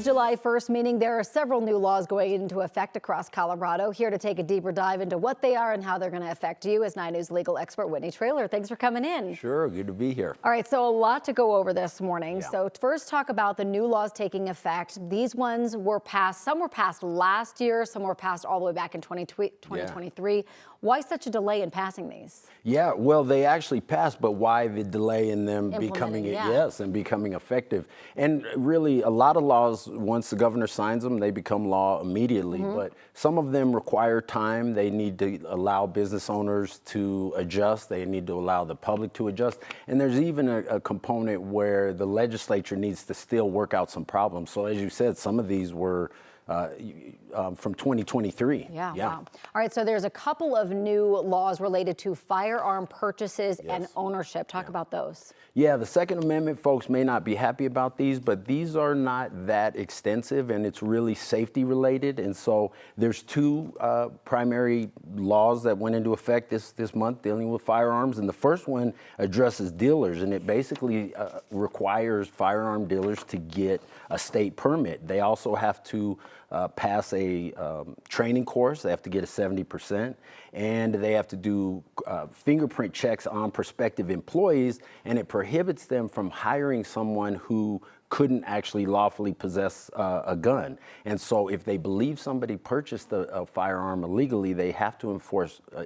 is July 1st, meaning there are several new laws going into effect across Colorado. Here to take a deeper dive into what they are and how they're going to affect you is 9 News legal expert Whitney Traylor. Thanks for coming in. Sure, good to be here. All right, so a lot to go over this morning. Yeah. So first talk about the new laws taking effect. These ones were passed, some were passed last year, some were passed all the way back in 2023. Yeah. Why such a delay in passing these? Yeah, well, they actually passed, but why the delay in them becoming becoming effective? And really, a lot of laws, once the governor signs them, they become law immediately. But some of them require time. They need to allow business owners to adjust. They need to allow the public to adjust. And there's even a component where the legislature needs to still work out some problems. So as you said, some of these were from 2023. Yeah. Wow. All right, so there's a couple of new laws related to firearm purchases and ownership. Talk about those. Yeah, the Second Amendment folks may not be happy about these, but these are not that extensive, and it's really safety related. And so there's two primary laws that went into effect this month dealing with firearms. And the first one addresses dealers, and it basically requires firearm dealers to get a state permit. They also have to pass a training course. They have to get a 70%, and they have to do fingerprint checks on prospective employees, and it prohibits them from hiring someone who couldn't actually lawfully possess a gun. And so if they believe somebody purchased a firearm illegally, they have to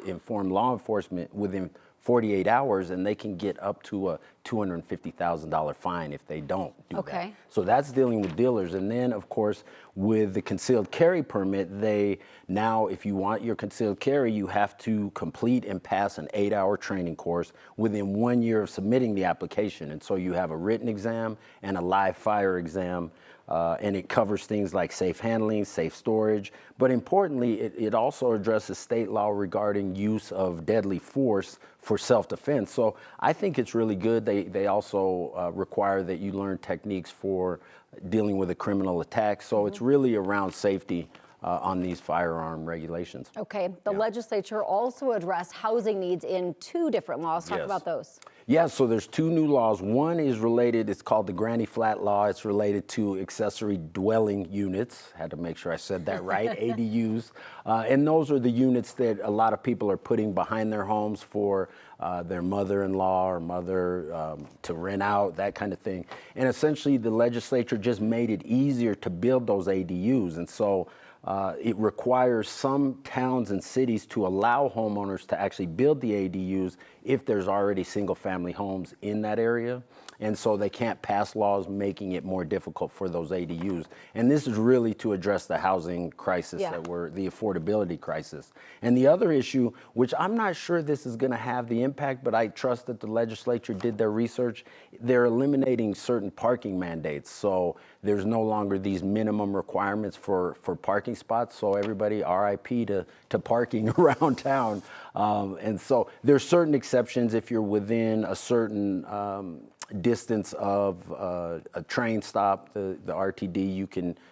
inform law enforcement within 48 hours, and they can get up to a $250,000 fine if they don't do that. So that's dealing with dealers. And then, of course, with the concealed carry permit, they now, if you want your concealed carry, you have to complete and pass an 8-hour training course within 1 year of submitting the application. And so you have a written exam and a live fire exam. And it covers things like safe handling, safe storage, but importantly, it also addresses state law regarding use of deadly force for self-defense. So I think it's really good. They also require that you learn techniques for dealing with a criminal attack. So it's really around safety on these firearm regulations. Okay, the legislature also addressed housing needs in 2 different laws. Talk about those. Yeah, so there's 2 new laws. One is related, it's called the Granny Flat Law. It's related to accessory dwelling units. Had to make sure I said that right, ADUs. And those are the units that a lot of people are putting behind their homes for their mother-in-law or mother to rent out, that kind of thing. And essentially the legislature just made it easier to build those ADUs. And so it requires some towns and cities to allow homeowners to actually build the ADUs if there's already single-family homes in that area. And so they can't pass laws making it more difficult for those ADUs. And this is really to address the housing crisis the affordability crisis. And the other issue, which I'm not sure this is going to have the impact, but I trust that the legislature did their research, they're eliminating certain parking mandates. So there's no longer these minimum requirements for parking spots. So everybody, RIP to parking around town. And so there's certain exceptions if you're within a certain distance of a train stop, the RTD,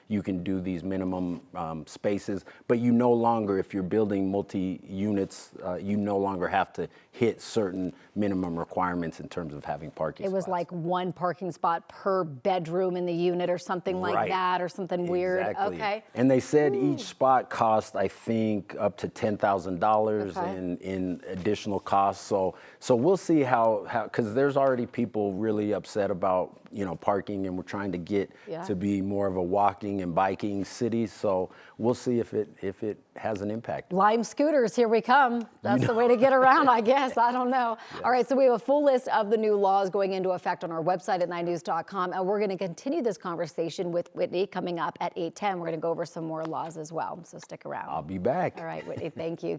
you can do these minimum spaces, but you no longer, if you're building multi-units, you no longer have to hit certain minimum requirements in terms of having parking spots. It was like 1 parking spot per bedroom in the unit or something like that, or something weird. Okay. And they said each spot cost, I think, up to $10,000 in additional costs. So we'll see how because there's already people really upset about parking, and we're trying to get to be more of a walking and biking city. So we'll see if it has an impact. Lime scooters, here we come. That's the way to get around, I guess. I don't know. All right, so we have a full list of the new laws going into effect on our website at 9news.com, and we're going to continue this conversation with Whitney coming up at 8:10. We're going to go over some more laws as well, so stick around. I'll be back. All right, Whitney, thank you.